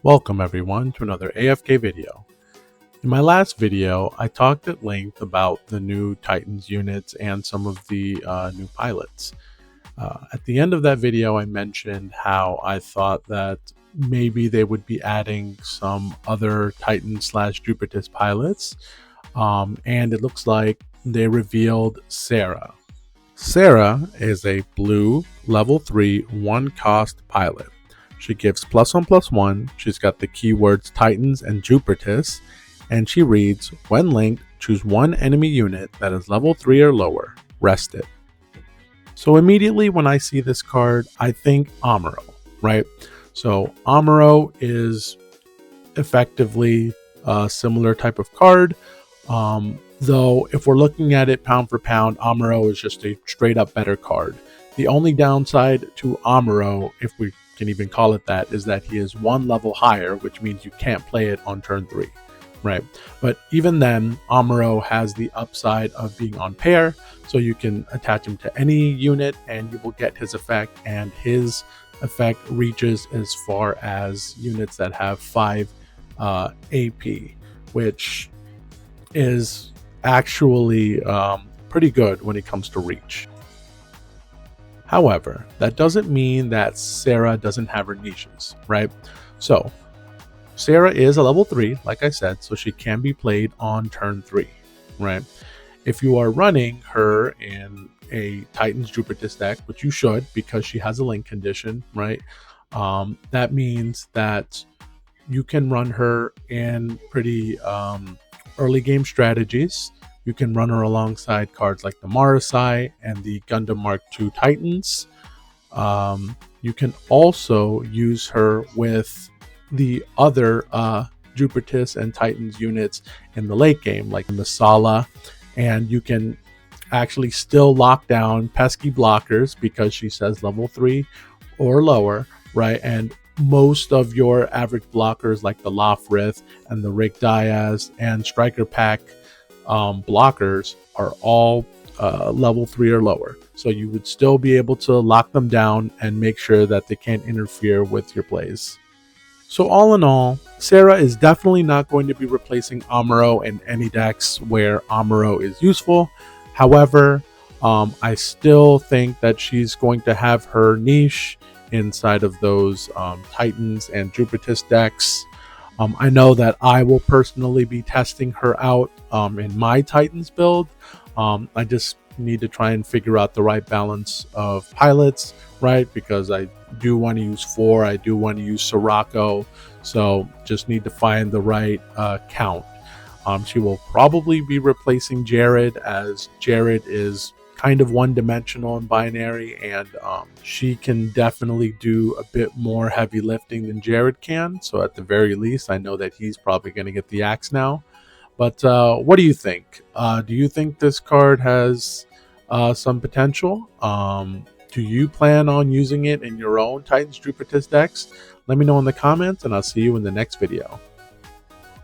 Welcome everyone to another AFK video. In my last video, I talked at length about the new Titans units and some of the new pilots. At the end of that video, I mentioned how I thought that maybe they would be adding some other Titan/Jupritis pilots, and it looks like they revealed Sarah. Sarah is a blue level 3 1-cost pilot. She gives +1/+1, she's got the keywords Titans and Jupritis, and she reads, when linked, choose one enemy unit that is level 3 or lower, rest it. So immediately when I see this card, I think Amuro, right? So Amuro is effectively a similar type of card, though if we're looking at it pound for pound, Amuro is just a straight up better card. The only downside to Amuro, if we can even call it that, is that he is one level higher, which means you can't play it on turn 3, right? But even then, Amuro has the upside of being on pair, so you can attach him to any unit and you will get his effect, and his effect reaches as far as units that have 5 AP, which is actually pretty good when it comes to reach. However, that doesn't mean that Sarah doesn't have her niches, right? So Sarah is a level 3, like I said, so she can be played on turn 3, right? If you are running her in a Titans Jupritis deck, which you should because she has a link condition, right? That means that you can run her in pretty early game strategies. You can run her alongside cards like the Marasai and the Gundam Mark II Titans. You can also use her with the other Jupritis and Titans units in the late game, like Masala, and you can actually still lock down pesky blockers because she says level 3 or lower, right? And most of your average blockers like the Lofrith and the Rick Diaz and Striker Pack blockers are all level 3 or lower, so you would still be able to lock them down and make sure that they can't interfere with your plays. So all in all, Sarah is definitely not going to be replacing Amuro in any decks where Amuro is useful. However, I still think that she's going to have her niche inside of those Titans and Jupritis decks. I know that I will personally be testing her out in my Titans build. I just need to try and figure out the right balance of pilots, right? Because I do want to use 4, I do want to use Scirocco, so just need to find the right count. She will probably be replacing Jared, as Jared is kind of one-dimensional and binary, and she can definitely do a bit more heavy lifting than Jared can. So at the very least, I know that he's probably going to get the axe now. But what do you think? Do you think this card has some potential? Do you plan on using it in your own Titans Jupritis decks? Let me know in the comments, and I'll see you in the next video.